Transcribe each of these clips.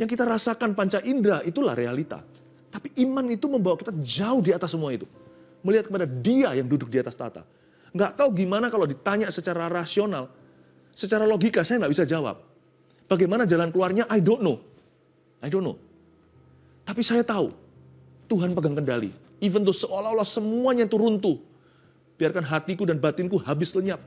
Yang kita rasakan panca indera itulah realita. Tapi iman itu membawa kita jauh di atas semua itu. Melihat kepada Dia yang duduk di atas tahta. Nggak tahu gimana kalau ditanya secara rasional, secara logika saya nggak bisa jawab. Bagaimana jalan keluarnya, I don't know. I don't know. Tapi saya tahu, Tuhan pegang kendali. Even though seolah-olah semuanya itu runtuh. Biarkan hatiku dan batinku habis lenyap.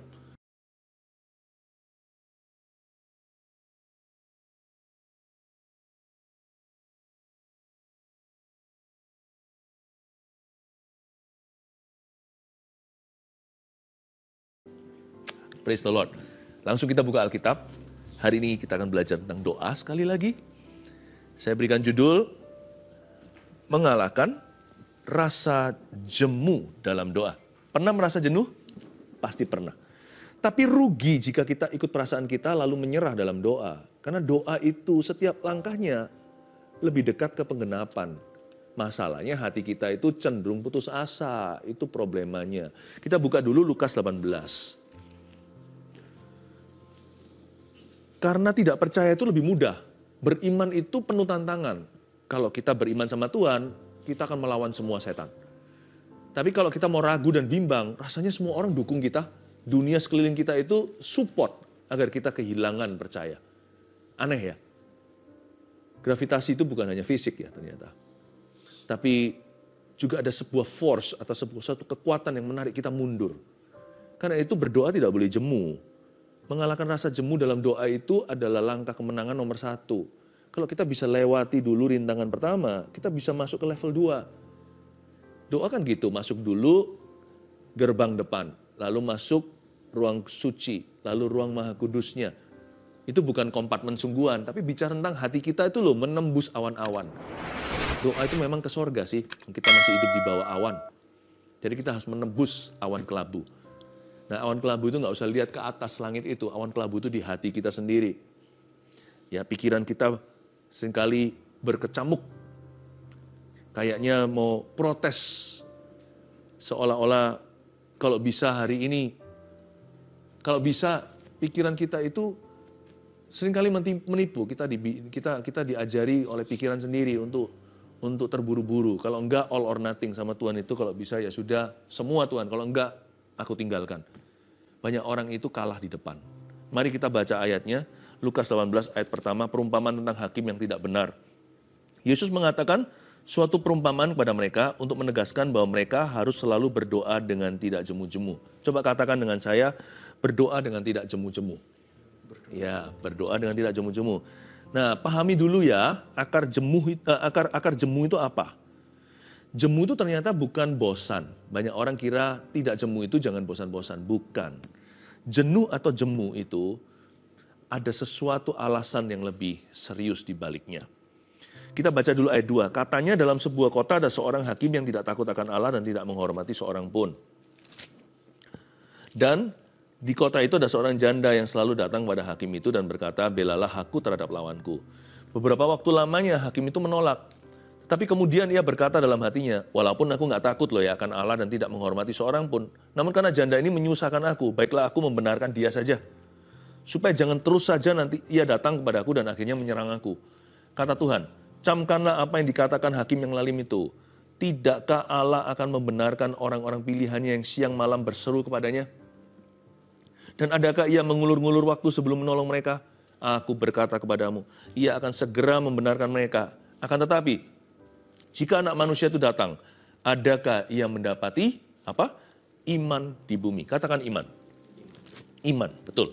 Praise the Lord. Langsung kita buka Alkitab. Hari ini kita akan belajar tentang doa sekali lagi. Saya berikan judul, mengalahkan rasa jemu dalam doa. Pernah merasa jenuh? Pasti pernah. Tapi rugi jika kita ikut perasaan kita lalu menyerah dalam doa. Karena doa itu setiap langkahnya lebih dekat ke penggenapan. Masalahnya hati kita itu cenderung putus asa. Itu problemanya. Kita buka dulu Lukas 18. Karena tidak percaya itu lebih mudah. Beriman itu penuh tantangan. Kalau kita beriman sama Tuhan, kita akan melawan semua setan. Tapi kalau kita mau ragu dan bimbang, rasanya semua orang dukung kita. Dunia sekeliling kita itu support agar kita kehilangan percaya. Aneh ya? Gravitasi itu bukan hanya fisik ya ternyata. Tapi juga ada sebuah force atau satu kekuatan yang menarik kita mundur. Karena itu berdoa tidak boleh jemu. Mengalahkan rasa jemu dalam doa itu adalah langkah kemenangan nomor 1. Kalau kita bisa lewati dulu rintangan pertama, kita bisa masuk ke level 2. Doa kan gitu, masuk dulu gerbang depan, lalu masuk ruang suci, lalu ruang maha kudusnya. Itu bukan kompartemen sungguhan, tapi bicara tentang hati kita itu loh, menembus awan-awan. Doa itu memang ke sorga sih, kita masih hidup di bawah awan. Jadi kita harus menembus awan kelabu. Nah, awan kelabu itu nggak usah lihat ke atas langit itu. Awan kelabu itu di hati kita sendiri. Ya, pikiran kita seringkali berkecamuk. Kayaknya mau protes. Seolah-olah kalau bisa hari ini, kalau bisa pikiran kita itu seringkali menipu. Kita diajari oleh pikiran sendiri untuk terburu-buru. Kalau enggak all or nothing sama Tuhan itu, kalau bisa ya sudah semua Tuhan. Kalau enggak aku tinggalkan. Banyak orang itu kalah di depan. Mari kita baca ayatnya. Lukas 18 ayat pertama, perumpamaan tentang hakim yang tidak benar. Yesus mengatakan suatu perumpamaan kepada mereka untuk menegaskan bahwa mereka harus selalu berdoa dengan tidak jemu-jemu. Coba katakan dengan saya, berdoa dengan tidak jemu-jemu. Ya, berdoa dengan tidak jemu-jemu. Nah, pahami dulu ya, akar jemu itu apa? Jemu itu ternyata bukan bosan. Banyak orang kira tidak jemu itu jangan bosan-bosan. Bukan. Jenuh atau jemu itu ada sesuatu alasan yang lebih serius di baliknya. Kita baca dulu ayat 2. Katanya dalam sebuah kota ada seorang hakim yang tidak takut akan Allah dan tidak menghormati seorang pun. Dan di kota itu ada seorang janda yang selalu datang pada hakim itu dan berkata, belalah aku terhadap lawanku. Beberapa waktu lamanya hakim itu menolak. Tapi kemudian ia berkata dalam hatinya, walaupun aku nggak takut loh ya akan Allah dan tidak menghormati seorang pun, namun karena janda ini menyusahkan aku, baiklah aku membenarkan dia saja. Supaya jangan terus saja nanti ia datang kepadaku dan akhirnya menyerang aku. Kata Tuhan, camkanlah apa yang dikatakan hakim yang lalim itu. Tidakkah Allah akan membenarkan orang-orang pilihannya yang siang malam berseru kepadanya? Dan adakah ia mengulur-ngulur waktu sebelum menolong mereka? Aku berkata kepadamu, ia akan segera membenarkan mereka. Akan tetapi, jika anak manusia itu datang, adakah ia mendapati apa? Iman di bumi. Katakan iman. Iman, betul.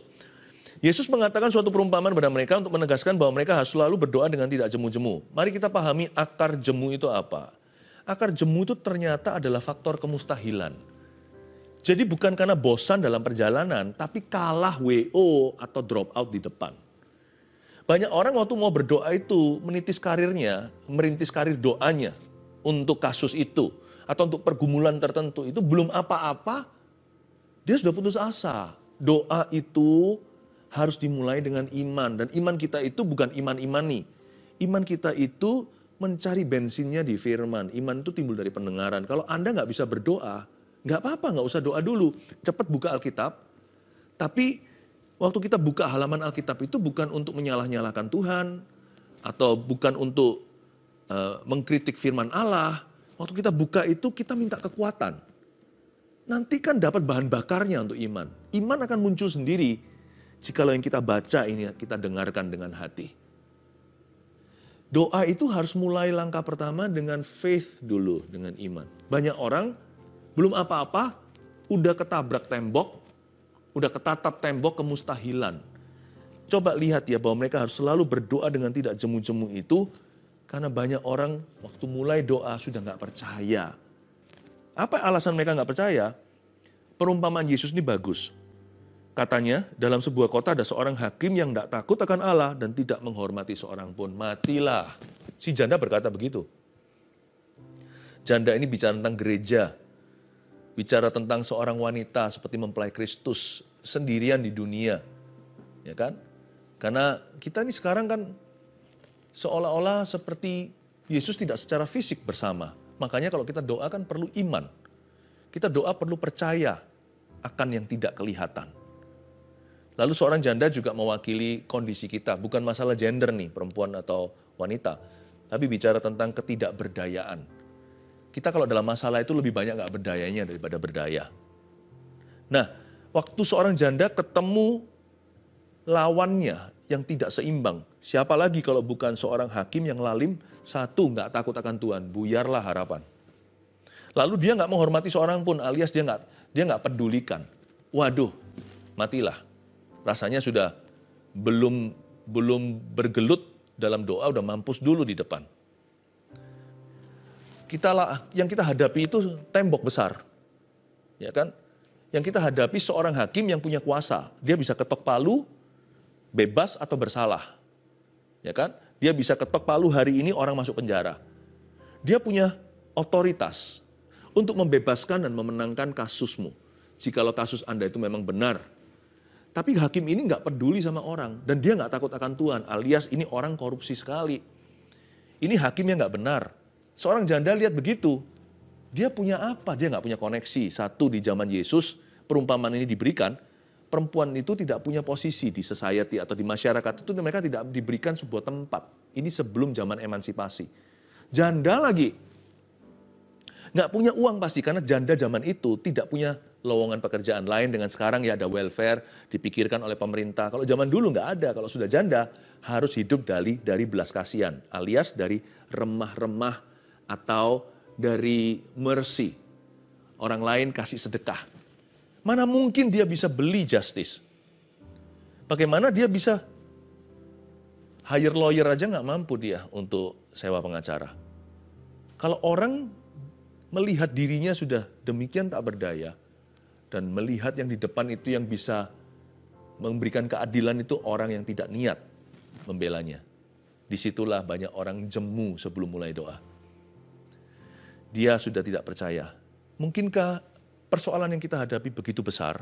Yesus mengatakan suatu perumpamaan pada mereka untuk menegaskan bahwa mereka harus selalu berdoa dengan tidak jemu-jemu. Mari kita pahami akar jemu itu apa. Akar jemu itu ternyata adalah faktor kemustahilan. Jadi bukan karena bosan dalam perjalanan, tapi kalah WO atau drop out di depan. Banyak orang waktu mau berdoa itu merintis karir doanya untuk kasus itu. Atau untuk pergumulan tertentu itu belum apa-apa, dia sudah putus asa. Doa itu harus dimulai dengan iman. Dan iman kita itu bukan iman imani. Iman kita itu mencari bensinnya di firman. Iman itu timbul dari pendengaran. Kalau Anda nggak bisa berdoa, nggak apa-apa, nggak usah doa dulu. Cepat buka Alkitab. Tapi waktu kita buka halaman Alkitab itu bukan untuk menyalah-nyalahkan Tuhan, atau bukan untuk mengkritik firman Allah. Waktu kita buka itu kita minta kekuatan. Nanti kan dapat bahan bakarnya untuk iman. Iman akan muncul sendiri jikalau yang kita baca ini kita dengarkan dengan hati. Doa itu harus mulai langkah pertama dengan faith dulu, dengan iman. Banyak orang belum apa-apa, udah ketabrak tembok, udah ketatap tembok kemustahilan. Coba lihat ya bahwa mereka harus selalu berdoa dengan tidak jemu-jemu itu, karena banyak orang waktu mulai doa sudah nggak percaya. Apa alasan mereka nggak percaya? Perumpamaan Yesus ini bagus. Katanya, dalam sebuah kota ada seorang hakim yang tidak takut akan Allah dan tidak menghormati seorang pun. Matilah. Si janda berkata begitu. Janda ini bicara tentang gereja. Bicara tentang seorang wanita seperti mempelai Kristus sendirian di dunia. Ya kan? Karena kita ini sekarang kan seolah-olah seperti Yesus tidak secara fisik bersama. Makanya kalau kita doa kan perlu iman. Kita doa perlu percaya akan yang tidak kelihatan. Lalu seorang janda juga mewakili kondisi kita. Bukan masalah gender nih, perempuan atau wanita. Tapi bicara tentang ketidakberdayaan. Kita kalau dalam masalah itu lebih banyak nggak berdayanya daripada berdaya. Nah, waktu seorang janda ketemu lawannya yang tidak seimbang. Siapa lagi kalau bukan seorang hakim yang lalim, satu, nggak takut akan Tuhan, buyarlah harapan. Lalu dia nggak menghormati seorang pun, alias dia nggak pedulikan. Waduh, matilah. Rasanya sudah belum bergelut dalam doa, udah mampus dulu di depan. Yang kita hadapi itu tembok besar, ya kan? Yang kita hadapi seorang hakim yang punya kuasa. Dia bisa ketok palu, bebas atau bersalah. Ya kan? Dia bisa ketok palu hari ini orang masuk penjara. Dia punya otoritas untuk membebaskan dan memenangkan kasusmu. Jikalau kasus Anda itu memang benar. Tapi hakim ini nggak peduli sama orang. Dan dia nggak takut akan Tuhan. Alias ini orang korupsi sekali. Ini hakim yang nggak benar. Seorang janda lihat begitu. Dia punya apa? Dia nggak punya koneksi. Satu, di zaman Yesus, perumpamaan ini diberikan. Perempuan itu tidak punya posisi di society atau di masyarakat itu, mereka tidak diberikan sebuah tempat. Ini sebelum zaman emansipasi. Janda lagi, nggak punya uang pasti, karena janda zaman itu tidak punya lowongan pekerjaan lain dengan sekarang ya ada welfare, dipikirkan oleh pemerintah. Kalau zaman dulu nggak ada, kalau sudah janda harus hidup dari belas kasihan, alias dari remah-remah atau dari mercy. Orang lain kasih sedekah. Mana mungkin dia bisa beli justice? Bagaimana dia bisa hire lawyer aja nggak mampu dia untuk sewa pengacara. Kalau orang melihat dirinya sudah demikian tak berdaya, dan melihat yang di depan itu yang bisa memberikan keadilan itu orang yang tidak niat membelanya. Disitulah banyak orang jemu sebelum mulai doa. Dia sudah tidak percaya. Mungkinkah persoalan yang kita hadapi begitu besar,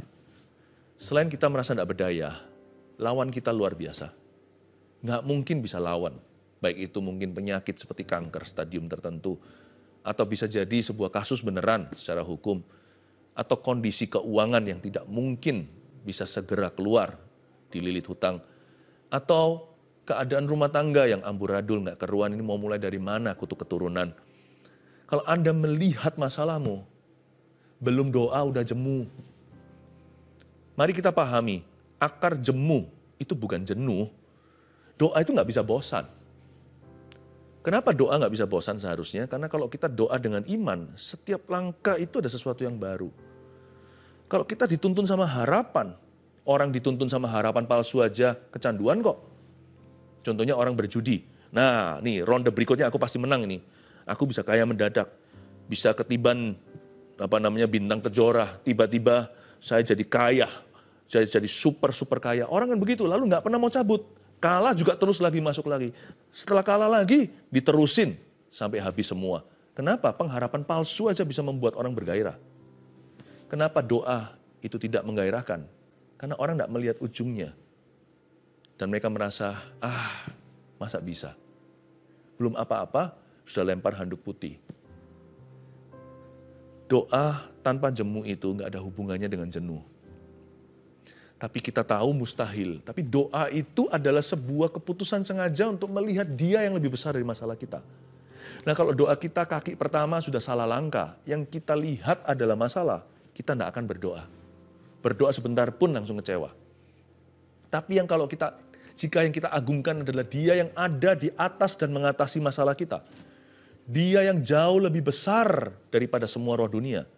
selain kita merasa tidak berdaya, lawan kita luar biasa. Nggak mungkin bisa lawan, baik itu mungkin penyakit seperti kanker stadium tertentu, atau bisa jadi sebuah kasus beneran secara hukum, atau kondisi keuangan yang tidak mungkin bisa segera keluar dililit hutang, atau keadaan rumah tangga yang amburadul, nggak keruan, ini mau mulai dari mana kutuk keturunan. Kalau Anda melihat masalahmu, belum doa udah jemu. Mari kita pahami, akar jemu itu bukan jenuh. Doa itu nggak bisa bosan. Kenapa doa nggak bisa bosan seharusnya? Karena kalau kita doa dengan iman, setiap langkah itu ada sesuatu yang baru. Kalau kita dituntun sama harapan, orang dituntun sama harapan palsu aja kecanduan kok. Contohnya orang berjudi. Nah, nih ronde berikutnya aku pasti menang ini. Aku bisa kaya mendadak, bisa ketiban bintang kejora, tiba-tiba saya jadi kaya, jadi super kaya. Orang kan begitu, lalu nggak pernah mau cabut. Kalah juga terus lagi masuk lagi. Setelah kalah lagi, diterusin sampai habis semua. Kenapa? Pengharapan palsu aja bisa membuat orang bergairah. Kenapa doa itu tidak menggairahkan? Karena orang nggak melihat ujungnya. Dan mereka merasa, masa bisa? Belum apa-apa, sudah lempar handuk putih. Doa tanpa jemu itu nggak ada hubungannya dengan jenuh. Tapi kita tahu mustahil. Tapi doa itu adalah sebuah keputusan sengaja untuk melihat Dia yang lebih besar dari masalah kita. Nah, kalau doa kita kaki pertama sudah salah langkah, yang kita lihat adalah masalah, kita tidak akan berdoa. Berdoa sebentar pun langsung kecewa. Tapi jika yang kita agungkan adalah Dia yang ada di atas dan mengatasi masalah kita. Dia yang jauh lebih besar daripada semua roh dunia.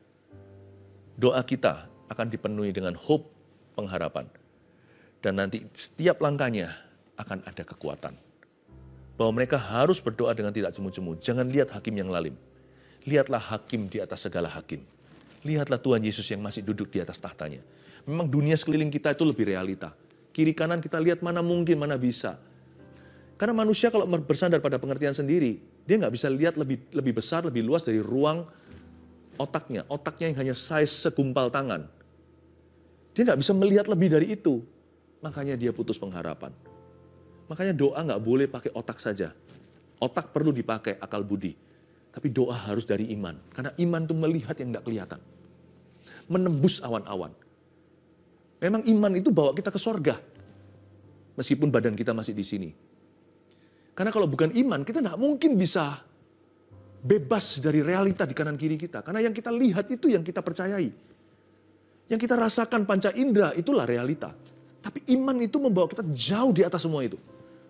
Doa kita akan dipenuhi dengan hope, pengharapan. Dan nanti setiap langkahnya akan ada kekuatan. Bahwa mereka harus berdoa dengan tidak cemu-cemu. Jangan lihat hakim yang lalim. Lihatlah hakim di atas segala hakim. Lihatlah Tuhan Yesus yang masih duduk di atas tahtanya. Memang dunia sekeliling kita itu lebih realita. Kiri kanan kita lihat mana mungkin, mana bisa. Karena manusia kalau bersandar pada pengertian sendiri, dia nggak bisa lihat lebih besar, lebih luas dari ruang otaknya. Otaknya yang hanya size segumpal tangan. Dia nggak bisa melihat lebih dari itu. Makanya dia putus pengharapan. Makanya doa nggak boleh pakai otak saja. Otak perlu dipakai akal budi. Tapi doa harus dari iman. Karena iman itu melihat yang nggak kelihatan. Menembus awan-awan. Memang iman itu bawa kita ke sorga. Meskipun badan kita masih di sini. Karena kalau bukan iman, kita nggak mungkin bisa bebas dari realita di kanan kiri kita. Karena yang kita lihat itu yang kita percayai. Yang kita rasakan panca indera itulah realita. Tapi iman itu membawa kita jauh di atas semua itu.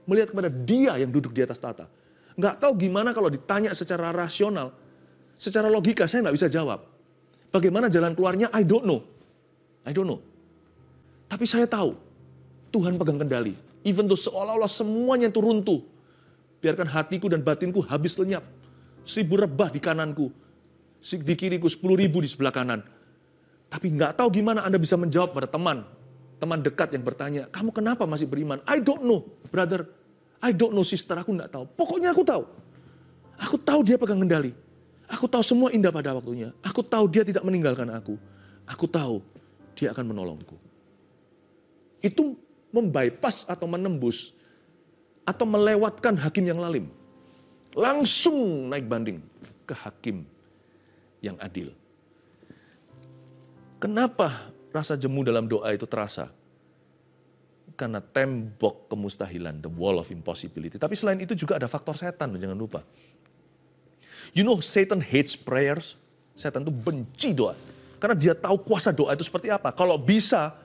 Melihat kepada Dia yang duduk di atas tahta. Nggak tahu gimana kalau ditanya secara rasional. Secara logika saya nggak bisa jawab. Bagaimana jalan keluarnya? I don't know. Tapi saya tahu Tuhan pegang kendali. Even though seolah-olah semuanya itu runtuh. Biarkan hatiku dan batinku habis lenyap. 1000 rebah di kananku. Di kiriku 10.000 di sebelah kanan. Tapi nggak tahu gimana Anda bisa menjawab pada teman dekat yang bertanya, kamu kenapa masih beriman? I don't know, brother. I don't know, sister. Aku nggak tahu. Pokoknya aku tahu. Aku tahu Dia pegang kendali. Aku tahu semua indah pada waktunya. Aku tahu Dia tidak meninggalkan aku. Aku tahu Dia akan menolongku. Itu membypass atau menembus atau melewatkan hakim yang lalim. Langsung naik banding ke hakim yang adil. Kenapa rasa jemu dalam doa itu terasa? Karena tembok kemustahilan, the wall of impossibility. Tapi selain itu juga ada faktor setan, jangan lupa. You know, Satan hates prayers. Setan itu benci doa. Karena dia tahu kuasa doa itu seperti apa. Kalau bisa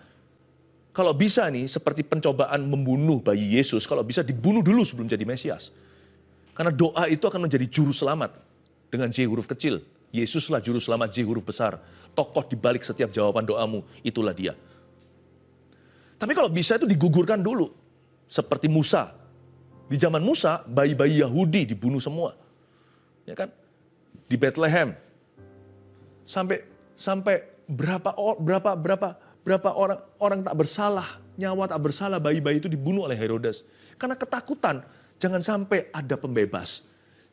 nih, seperti pencobaan membunuh bayi Yesus, kalau bisa dibunuh dulu sebelum jadi Mesias. Karena doa itu akan menjadi juru selamat dengan J huruf kecil. Yesuslah juru selamat J huruf besar. Tokoh di balik setiap jawaban doamu, itulah Dia. Tapi kalau bisa itu digugurkan dulu. Seperti Musa. Di zaman Musa, bayi-bayi Yahudi dibunuh semua. Ya kan? Di Bethlehem. Sampai berapa orang tak bersalah, nyawa tak bersalah, bayi-bayi itu dibunuh oleh Herodes. Karena ketakutan, jangan sampai ada pembebas.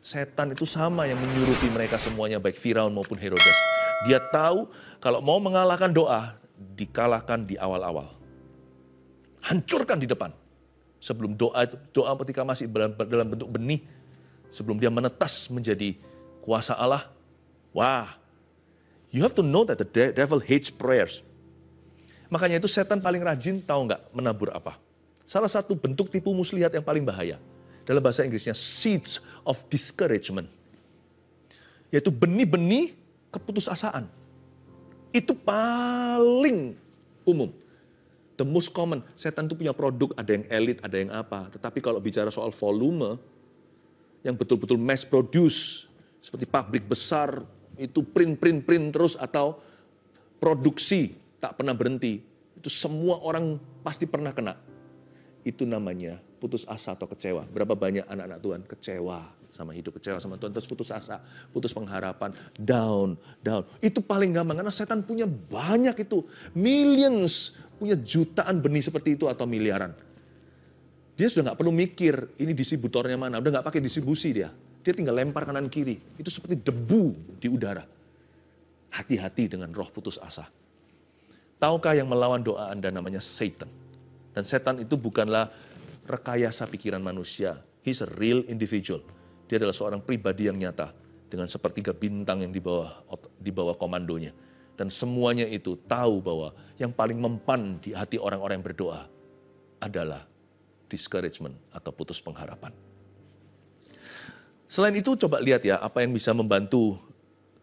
Setan itu sama yang menyuruti mereka semuanya, baik Firaun maupun Herodes. Dia tahu kalau mau mengalahkan doa, dikalahkan di awal-awal. Hancurkan di depan. Sebelum doa ketika masih dalam bentuk benih, sebelum dia menetas menjadi kuasa Allah. Wah, you have to know that the devil hates prayers. Makanya itu setan paling rajin tahu nggak menabur apa. Salah satu bentuk tipu muslihat yang paling bahaya. Dalam bahasa Inggrisnya, seeds of discouragement. Yaitu benih-benih keputusasaan. Itu paling umum. The most common. Setan itu punya produk, ada yang elit, ada yang apa. Tetapi kalau bicara soal volume, yang betul-betul mass produce, seperti pabrik besar, itu print terus, atau produksi, tak pernah berhenti. Itu semua orang pasti pernah kena. Itu namanya putus asa atau kecewa. Berapa banyak anak-anak Tuhan kecewa sama hidup, kecewa sama Tuhan, terus putus asa, putus pengharapan, down. Itu paling gampang, karena setan punya banyak itu. Millions, punya jutaan benih seperti itu atau miliaran. Dia sudah nggak perlu mikir, ini distributornya mana, udah nggak pakai distribusi dia. Dia tinggal lempar kanan kiri. Itu seperti debu di udara. Hati-hati dengan roh putus asa. Tahukah yang melawan doa Anda namanya Satan? Dan setan itu bukanlah rekayasa pikiran manusia. He's a real individual. Dia adalah seorang pribadi yang nyata. Dengan sepertiga bintang yang di bawah komandonya. Dan semuanya itu tahu bahwa yang paling mempan di hati orang-orang yang berdoa adalah discouragement atau putus pengharapan. Selain itu coba lihat ya apa yang bisa membantu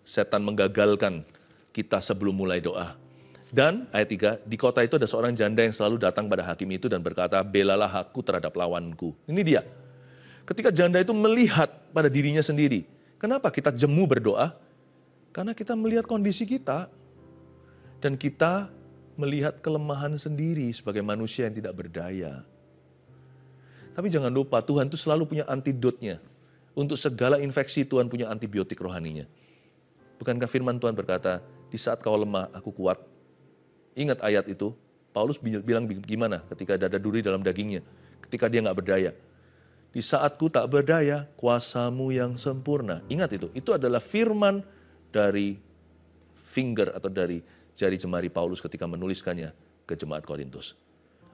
setan menggagalkan kita sebelum mulai doa. Dan ayat 3, di kota itu ada seorang janda yang selalu datang pada hakim itu dan berkata, belalah aku terhadap lawanku. Ini dia. Ketika janda itu melihat pada dirinya sendiri, kenapa kita jemu berdoa? Karena kita melihat kondisi kita dan kita melihat kelemahan sendiri sebagai manusia yang tidak berdaya. Tapi jangan lupa Tuhan itu selalu punya antidotnya. Untuk segala infeksi Tuhan punya antibiotik rohaninya. Bukankah firman Tuhan berkata, di saat kau lemah aku kuat. Ingat ayat itu, Paulus bilang gimana ketika ada duri dalam dagingnya, ketika dia nggak berdaya. Di saatku tak berdaya, kuasamu yang sempurna. Ingat itu adalah firman dari finger atau dari jari jemari Paulus ketika menuliskannya ke jemaat Korintus.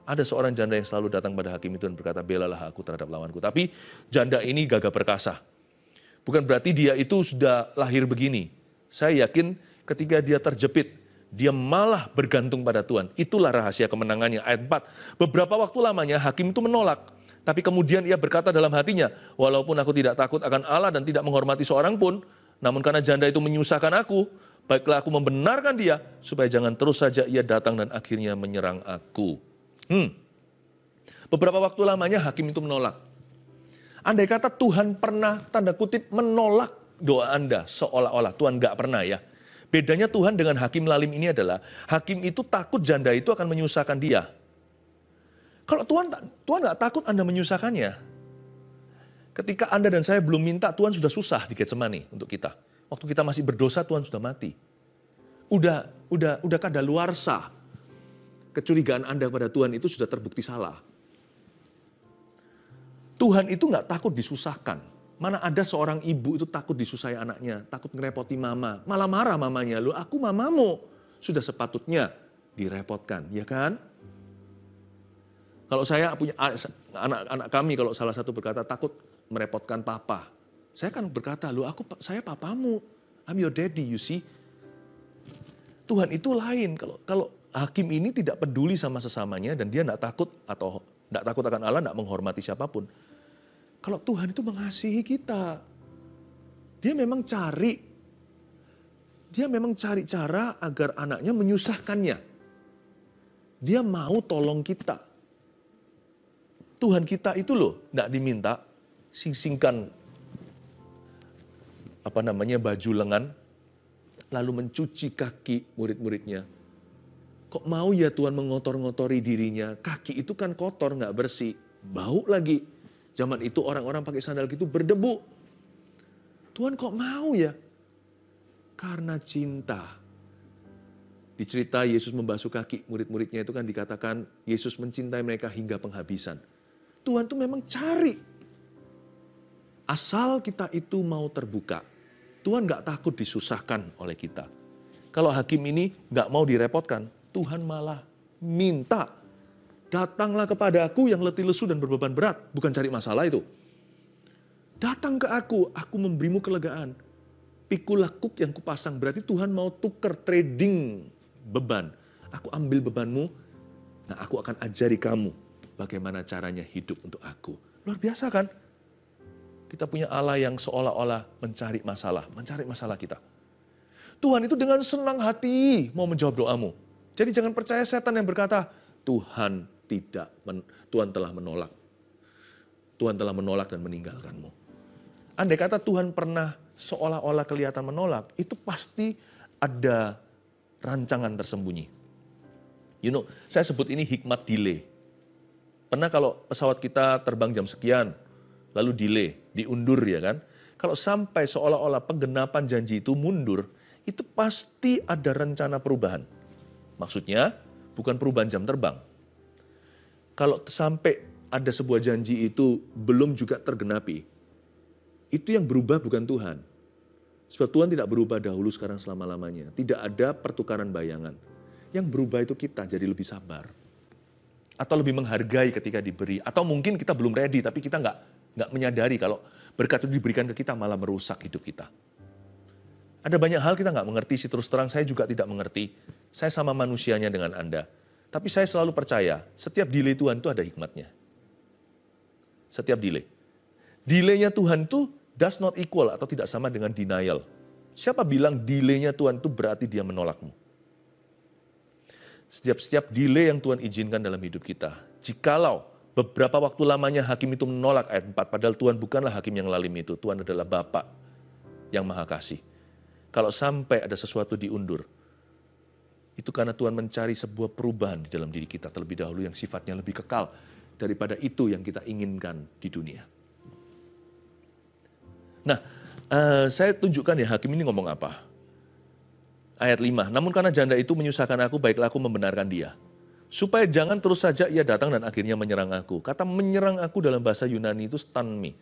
Ada seorang janda yang selalu datang pada hakim itu dan berkata, belalah aku terhadap lawanku. Tapi janda ini gagah perkasa. Bukan berarti dia itu sudah lahir begini. Saya yakin ketika dia terjepit, dia malah bergantung pada Tuhan. Itulah rahasia kemenangannya. Ayat 4, beberapa waktu lamanya hakim itu menolak. Tapi kemudian ia berkata dalam hatinya, walaupun aku tidak takut akan Allah dan tidak menghormati seorang pun, namun karena janda itu menyusahkan aku, baiklah aku membenarkan dia, supaya jangan terus saja ia datang dan akhirnya menyerang aku. Beberapa waktu lamanya hakim itu menolak. Andai kata Tuhan pernah tanda kutip menolak doa Anda seolah-olah. Tuhan nggak pernah ya. Bedanya Tuhan dengan hakim lalim ini adalah hakim itu takut janda itu akan menyusahkan dia. Kalau Tuhan nggak takut Anda menyusahkannya. Ketika Anda dan saya belum minta, Tuhan sudah susah di Getsemani untuk kita. Waktu kita masih berdosa, Tuhan sudah mati. Udah kadaluarsa. Kecurigaan Anda pada Tuhan itu sudah terbukti salah. Tuhan itu nggak takut disusahkan. Mana ada seorang ibu itu takut disusahi anaknya, takut ngerepoti mama. Malah marah mamanya, loh aku mamamu. Sudah sepatutnya direpotkan, ya kan? Kalau saya punya anak kami, kalau salah satu berkata takut merepotkan papa. Saya kan berkata, loh saya papamu. I'm your daddy, you see. Tuhan itu lain. Kalau hakim ini tidak peduli sama sesamanya dan dia tidak takut atau tidak takut akan Allah, tidak menghormati siapapun. Kalau Tuhan itu mengasihi kita, dia memang cari cara agar anaknya menyusahkannya. Dia mau tolong kita. Tuhan kita itu loh, tidak diminta singkan baju lengan, lalu mencuci kaki murid-muridnya. Kok mau ya Tuhan mengotor-ngotori dirinya? Kaki itu kan kotor, nggak bersih. Bau lagi. Zaman itu orang-orang pakai sandal gitu berdebu. Tuhan kok mau ya? Karena cinta. Di cerita Yesus membasuh kaki murid-muridnya itu kan dikatakan Yesus mencintai mereka hingga penghabisan. Tuhan tuh memang cari. Asal kita itu mau terbuka. Tuhan nggak takut disusahkan oleh kita. Kalau hakim ini nggak mau direpotkan, Tuhan malah minta, datanglah kepada aku yang letih lesu dan berbeban berat. Bukan cari masalah itu. Datang ke aku memberimu kelegaan. Pikul lekuk yang kupasang, berarti Tuhan mau tuker trading beban. Aku ambil bebanmu, nah aku akan ajari kamu bagaimana caranya hidup untuk aku. Luar biasa kan? Kita punya Allah yang seolah-olah mencari masalah kita. Tuhan itu dengan senang hati mau menjawab doamu. Jadi jangan percaya setan yang berkata, Tuhan telah menolak. Tuhan telah menolak dan meninggalkanmu. Andai kata Tuhan pernah seolah-olah kelihatan menolak, itu pasti ada rancangan tersembunyi. Saya sebut ini hikmat delay. Pernah kalau pesawat kita terbang jam sekian, lalu delay, diundur ya kan. Kalau sampai seolah-olah penggenapan janji itu mundur, itu pasti ada rencana perubahan. Maksudnya bukan perubahan jam terbang. Kalau sampai ada sebuah janji itu belum juga tergenapi, itu yang berubah bukan Tuhan. Sebab Tuhan tidak berubah dahulu, sekarang, selama-lamanya. Tidak ada pertukaran bayangan. Yang berubah itu kita jadi lebih sabar. Atau lebih menghargai ketika diberi. Atau mungkin kita belum ready, tapi kita nggak menyadari kalau berkat itu diberikan ke kita malah merusak hidup kita. Ada banyak hal kita nggak mengerti sih, terus terang saya juga tidak mengerti. Saya sama manusianya dengan Anda. Tapi saya selalu percaya, setiap delay Tuhan itu ada hikmatnya. Setiap delay. Delay-nya Tuhan itu does not equal atau tidak sama dengan denial. Siapa bilang delay-nya Tuhan itu berarti dia menolakmu? Setiap delay yang Tuhan izinkan dalam hidup kita. Jikalau beberapa waktu lamanya hakim itu menolak ayat 4, padahal Tuhan bukanlah hakim yang lalim itu. Tuhan adalah Bapa yang Maha Kasih. Kalau sampai ada sesuatu diundur, itu karena Tuhan mencari sebuah perubahan di dalam diri kita terlebih dahulu yang sifatnya lebih kekal daripada itu yang kita inginkan di dunia. Nah, saya tunjukkan ya hakim ini ngomong apa. Ayat 5, namun karena janda itu menyusahkan aku, baiklah aku membenarkan dia. Supaya jangan terus saja ia datang dan akhirnya menyerang aku. Kata menyerang aku dalam bahasa Yunani itu stun me.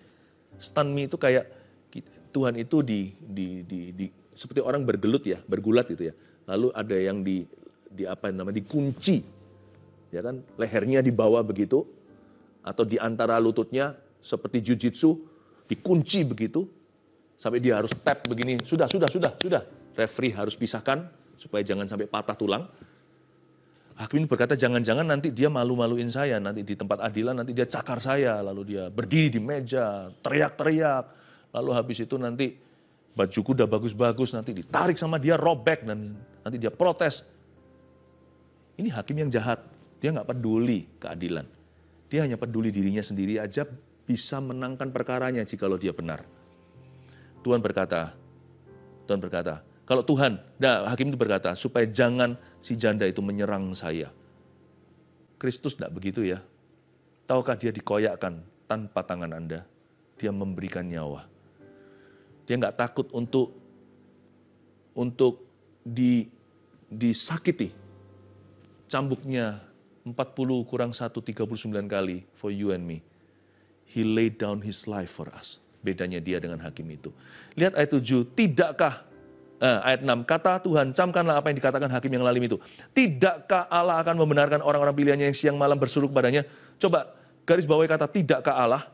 Stun me itu kayak Tuhan itu seperti orang bergelut ya, bergulat gitu ya. Lalu ada yang dikunci. Ya kan, lehernya dibawa begitu atau di antara lututnya seperti jujitsu dikunci begitu sampai dia harus tap begini. Sudah. Referee harus pisahkan supaya jangan sampai patah tulang. Hakim ini berkata, jangan-jangan nanti dia malu-maluin saya, nanti di tempat adilan nanti dia cakar saya, lalu dia berdiri di meja, teriak-teriak. Lalu habis itu nanti bajuku udah bagus-bagus, nanti ditarik sama dia, robek, dan nanti dia protes. Ini hakim yang jahat, dia nggak peduli keadilan. Dia hanya peduli dirinya sendiri aja bisa menangkan perkaranya jikalau dia benar. Tuhan berkata, kalau hakim itu berkata, supaya jangan si janda itu menyerang saya. Kristus tidak begitu ya. Tahukah dia dikoyakkan tanpa tangan Anda? Dia memberikan nyawa. Dia nggak takut untuk disakiti. Cambuknya 40 kurang 1, 39 kali for you and me. He laid down his life for us. Bedanya dia dengan hakim itu. Lihat ayat 7, ayat 6, kata Tuhan, camkanlah apa yang dikatakan hakim yang lalim itu. Tidakkah Allah akan membenarkan orang-orang pilihannya yang siang malam berseru kepadanya? Coba garis bawahi kata tidakkah Allah.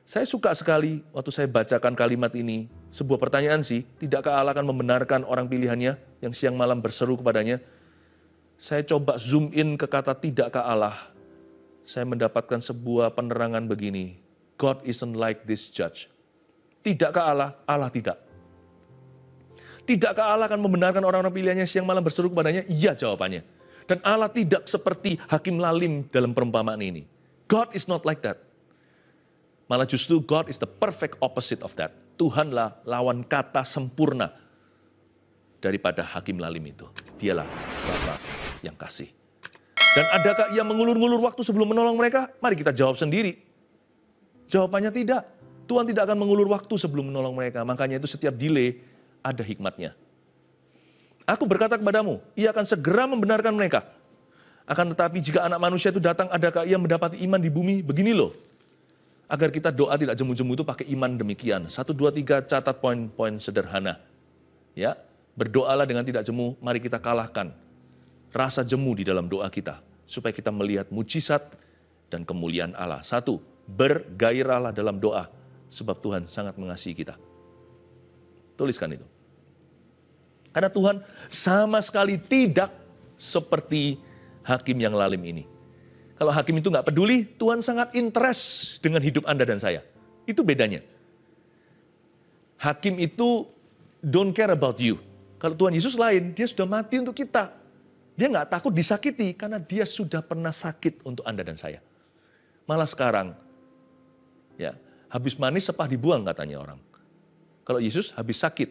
Saya suka sekali waktu saya bacakan kalimat ini, sebuah pertanyaan sih, tidakkah Allah akan membenarkan orang pilihannya yang siang malam berseru kepadanya? Saya coba zoom in ke kata tidakkah Allah. Saya mendapatkan sebuah penerangan begini, God isn't like this judge. Tidakkah Allah? Allah tidak. Tidakkah Allah akan membenarkan orang-orang pilihannya siang malam berseru kepadanya? Iya jawabannya. Dan Allah tidak seperti hakim lalim dalam perumpamaan ini. God is not like that. Malah justru God is the perfect opposite of that. Tuhanlah lawan kata sempurna daripada hakim lalim itu. Dialah Bapa yang kasih. Dan adakah ia mengulur-ngulur waktu sebelum menolong mereka? Mari kita jawab sendiri. Jawabannya tidak. Tuhan tidak akan mengulur waktu sebelum menolong mereka. Makanya itu setiap delay ada hikmatnya. Aku berkata kepadamu, ia akan segera membenarkan mereka. Akan tetapi jika anak manusia itu datang, adakah ia mendapati iman di bumi? Begini loh. Agar kita doa tidak jemu-jemu itu pakai iman demikian. 1, 2, 3 catat poin-poin sederhana. Ya, berdoalah dengan tidak jemu, mari kita kalahkan rasa jemu di dalam doa kita. Supaya kita melihat mujizat dan kemuliaan Allah. 1, bergairahlah dalam doa. Sebab Tuhan sangat mengasihi kita. Tuliskan itu. Karena Tuhan sama sekali tidak seperti hakim yang lalim ini. Kalau hakim itu nggak peduli, Tuhan sangat interest dengan hidup Anda dan saya. Itu bedanya. Hakim itu don't care about you. Kalau Tuhan Yesus lain, dia sudah mati untuk kita. Dia nggak takut disakiti karena dia sudah pernah sakit untuk Anda dan saya. Malah sekarang, ya habis manis sepah dibuang katanya orang. Kalau Yesus habis sakit,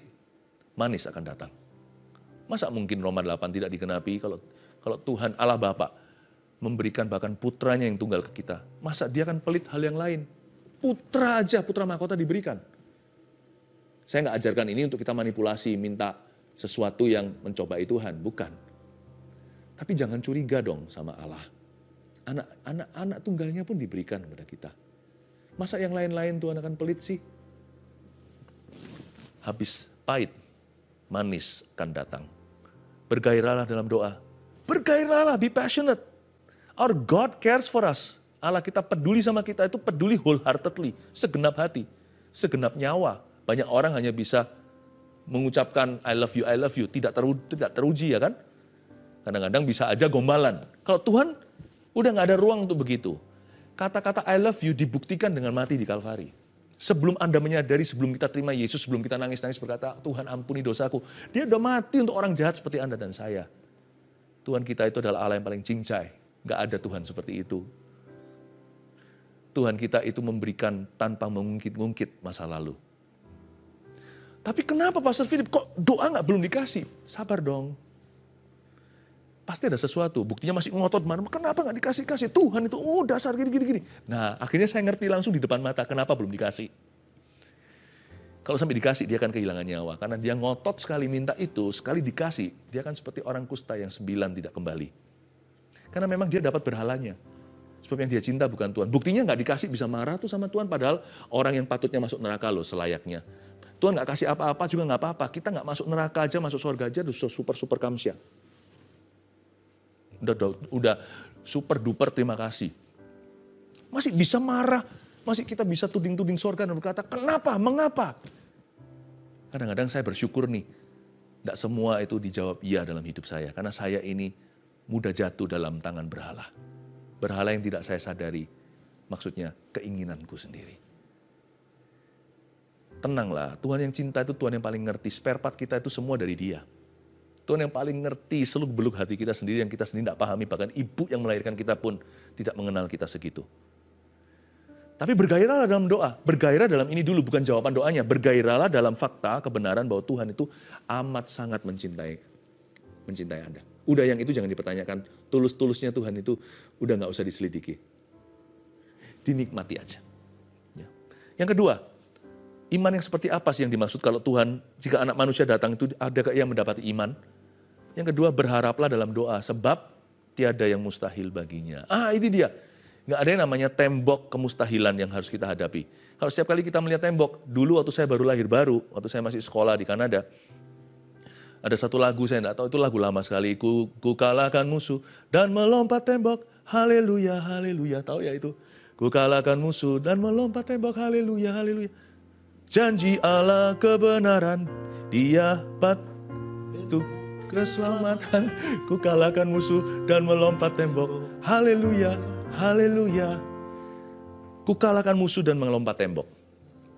manis akan datang. Masa mungkin Roma 8 tidak digenapi kalau Tuhan Allah Bapa memberikan bahkan putranya yang tunggal ke kita. Masa dia akan pelit hal yang lain? Putra aja, putra mahkota diberikan. Saya nggak ajarkan ini untuk kita manipulasi, minta sesuatu yang mencobai Tuhan. Bukan. Tapi jangan curiga dong sama Allah. Anak tunggalnya pun diberikan kepada kita. Masa yang lain-lain Tuhan akan pelit sih? Habis pahit, manis akan datang. Bergairahlah dalam doa. Bergairahlah, be passionate. Our God cares for us. Allah kita peduli sama kita itu peduli wholeheartedly, segenap hati, segenap nyawa. Banyak orang hanya bisa mengucapkan I love you, tidak teruji ya kan? Kadang-kadang bisa aja gombalan. Kalau Tuhan udah nggak ada ruang untuk begitu. Kata-kata I love you dibuktikan dengan mati di Kalvari. Sebelum Anda menyadari, sebelum kita terima Yesus, sebelum kita nangis-nangis berkata, Tuhan ampuni dosaku. Dia udah mati untuk orang jahat seperti Anda dan saya. Tuhan kita itu adalah Allah yang paling cincai. Nggak ada Tuhan seperti itu. Tuhan kita itu memberikan tanpa mengungkit-ungkit masa lalu. Tapi kenapa Pastor Philip kok doa nggak belum dikasih? Sabar dong. Pasti ada sesuatu, buktinya masih ngotot mana, kenapa nggak dikasih-kasih? Tuhan itu, dasar gini. Nah, akhirnya saya ngerti langsung di depan mata, kenapa belum dikasih. Kalau sampai dikasih, dia akan kehilangan nyawa. Karena dia ngotot sekali minta itu, sekali dikasih, dia akan seperti orang kusta yang 9 tidak kembali. Karena memang dia dapat berhalanya. Sebab yang dia cinta bukan Tuhan. Buktinya nggak dikasih bisa marah tuh sama Tuhan, padahal orang yang patutnya masuk neraka loh selayaknya. Tuhan nggak kasih apa-apa juga nggak apa-apa. Kita nggak masuk neraka aja, masuk surga aja, udah super kamsya. Udah super duper terima kasih. Masih bisa marah, masih kita bisa tuding-tuding surga dan berkata, kenapa, mengapa? Kadang-kadang saya bersyukur nih, tidak semua itu dijawab iya dalam hidup saya. Karena saya ini mudah jatuh dalam tangan berhala. Berhala yang tidak saya sadari, maksudnya keinginanku sendiri. Tenanglah, Tuhan yang cinta itu Tuhan yang paling ngerti. Spare part kita itu semua dari Dia. Tuhan yang paling ngerti seluk-beluk hati kita sendiri yang kita sendiri tidak pahami. Bahkan ibu yang melahirkan kita pun tidak mengenal kita segitu. Tapi bergairahlah dalam doa. Bergairah dalam ini dulu, bukan jawaban doanya. Bergairahlah dalam fakta, kebenaran bahwa Tuhan itu amat sangat mencintai Anda. Udah yang itu jangan dipertanyakan. Tulus-tulusnya Tuhan itu udah nggak usah diselidiki. Dinikmati aja. Yang kedua, iman yang seperti apa sih yang dimaksud kalau Tuhan, jika anak manusia datang itu adakah ia mendapati iman? Yang kedua, berharaplah dalam doa, sebab tiada yang mustahil baginya. Ini dia. Nggak ada yang namanya tembok kemustahilan yang harus kita hadapi. Kalau setiap kali kita melihat tembok, dulu waktu saya baru lahir waktu saya masih sekolah di Kanada, ada satu lagu, saya nggak tahu, itu lagu lama sekali. Ku kalahkan musuh dan melompat tembok, haleluya, haleluya. Tahu ya itu? Ku kalahkan musuh dan melompat tembok, haleluya, haleluya. Janji Allah kebenaran, Dia batu keselamatan. Ku kalahkan musuh dan melompat tembok. Haleluya, haleluya. Ku kalahkan musuh dan melompat tembok.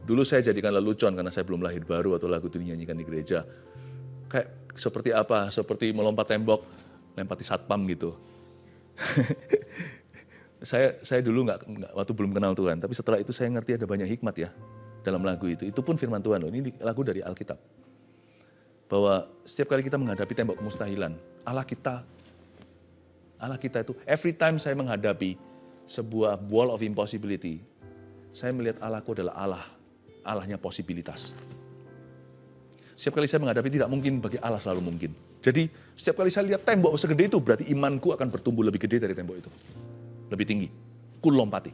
Dulu saya jadikan lelucon karena saya belum lahir baru atau lagu itu dinyanyikan di gereja. Kayak seperti apa? Seperti melompat tembok, lempati satpam gitu. Saya dulu nggak waktu belum kenal Tuhan, tapi setelah itu saya ngerti ada banyak hikmat ya dalam lagu itu. Itu pun firman Tuhan loh. Ini lagu dari Alkitab. Bahwa setiap kali kita menghadapi tembok kemustahilan, Allah kita itu, every time saya menghadapi sebuah wall of impossibility, saya melihat Allahku adalah Allahnya posibilitas. Setiap kali saya menghadapi tidak mungkin, bagi Allah selalu mungkin. Jadi setiap kali saya lihat tembok segede itu, berarti imanku akan bertumbuh lebih gede dari tembok itu. Lebih tinggi. Ku lompati.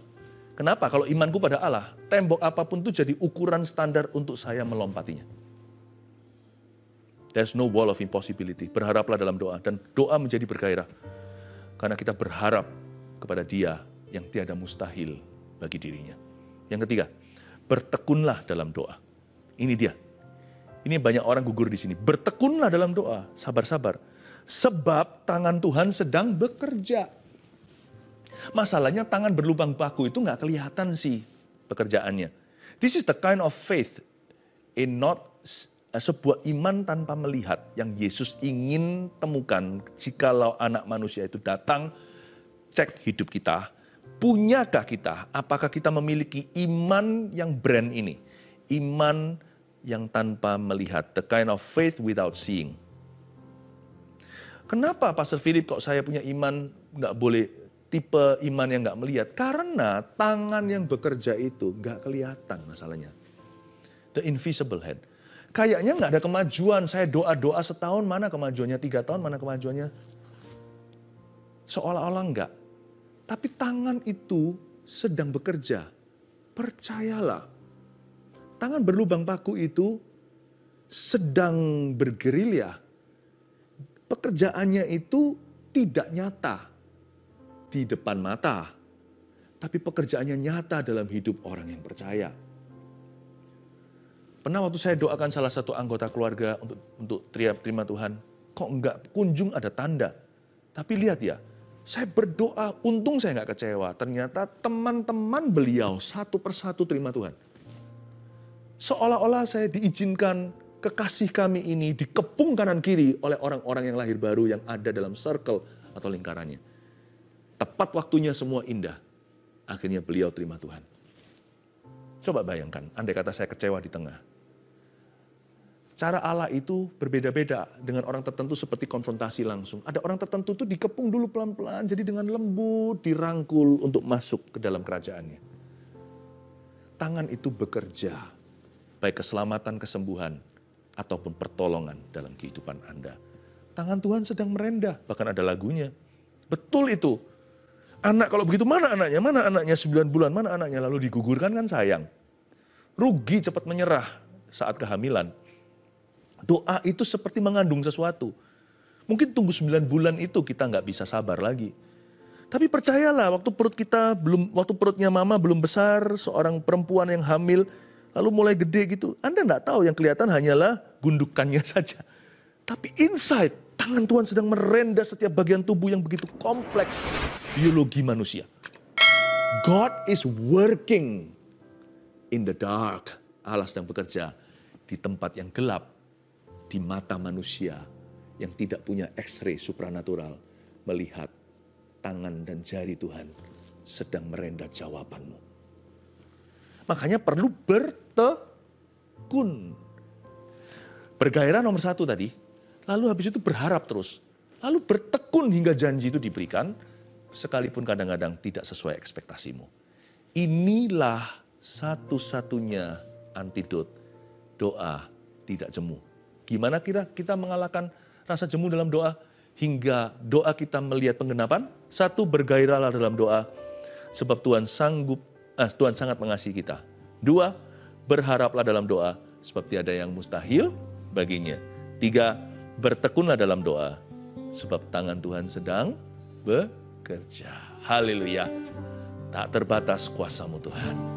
Kenapa? Kalau imanku pada Allah, tembok apapun itu jadi ukuran standar untuk saya melompatinya. There's no wall of impossibility. Berharaplah dalam doa. Dan doa menjadi bergairah. Karena kita berharap kepada Dia yang tiada mustahil bagi dirinya. Yang ketiga, bertekunlah dalam doa. Ini dia. Ini banyak orang gugur di sini. Bertekunlah dalam doa. Sabar-sabar. Sebab tangan Tuhan sedang bekerja. Masalahnya tangan berlubang paku itu nggak kelihatan sih pekerjaannya. This is the kind of faith in not sebuah iman tanpa melihat yang Yesus ingin temukan jikalau anak manusia itu datang, cek hidup kita. Punyakah kita? Apakah kita memiliki iman yang brand ini? Iman yang tanpa melihat. The kind of faith without seeing. Kenapa Pastor Philip kok saya punya iman nggak boleh tipe iman yang nggak melihat? Karena tangan yang bekerja itu nggak kelihatan masalahnya. The invisible hand. Kayaknya nggak ada kemajuan. Saya doa-doa setahun, mana kemajuannya? 3 tahun, mana kemajuannya? Seolah-olah enggak. Tapi tangan itu sedang bekerja. Percayalah. Tangan berlubang paku itu sedang bergerilya. Pekerjaannya itu tidak nyata di depan mata. Tapi pekerjaannya nyata dalam hidup orang yang percaya. Pernah waktu saya doakan salah satu anggota keluarga untuk terima Tuhan, kok enggak kunjung ada tanda. Tapi lihat ya, saya berdoa, untung saya nggak kecewa. Ternyata teman-teman beliau satu persatu terima Tuhan. Seolah-olah saya diizinkan kekasih kami ini dikepung kanan kiri oleh orang-orang yang lahir baru yang ada dalam circle atau lingkarannya. Tepat waktunya semua indah. Akhirnya beliau terima Tuhan. Coba bayangkan, andai kata saya kecewa di tengah. Cara Allah itu berbeda-beda dengan orang tertentu seperti konfrontasi langsung. Ada orang tertentu itu dikepung dulu pelan-pelan, jadi dengan lembut dirangkul untuk masuk ke dalam kerajaannya. Tangan itu bekerja, baik keselamatan, kesembuhan, ataupun pertolongan dalam kehidupan Anda. Tangan Tuhan sedang merendah, bahkan ada lagunya. Betul itu. Anak kalau begitu mana anaknya? Mana anaknya 9 bulan? Mana anaknya? Lalu digugurkan kan sayang. Rugi cepat menyerah saat kehamilan. Doa itu seperti mengandung sesuatu. Mungkin tunggu 9 bulan itu kita nggak bisa sabar lagi. Tapi percayalah, waktu perutnya mama belum besar, seorang perempuan yang hamil, lalu mulai gede gitu, Anda nggak tahu, yang kelihatan hanyalah gundukannya saja. Tapi inside, tangan Tuhan sedang merendah setiap bagian tubuh yang begitu kompleks biologi manusia. God is working in the dark. Allah sedang bekerja di tempat yang gelap, di mata manusia yang tidak punya X-ray supranatural, melihat tangan dan jari Tuhan sedang merendah jawabanmu. Makanya perlu bertekun. Bergairah nomor 1 tadi, lalu habis itu berharap terus. Lalu bertekun hingga janji itu diberikan, sekalipun kadang-kadang tidak sesuai ekspektasimu. Inilah satu-satunya antidot doa tidak jemu. Gimana kita mengalahkan rasa jemu dalam doa? Hingga doa kita melihat penggenapan. 1, bergairahlah dalam doa, sebab Tuhan sangat mengasihi kita. 2, berharaplah dalam doa, sebab tiada yang mustahil baginya. 3, bertekunlah dalam doa, sebab tangan Tuhan sedang bekerja. Haleluya. Tak terbatas kuasa-Mu Tuhan.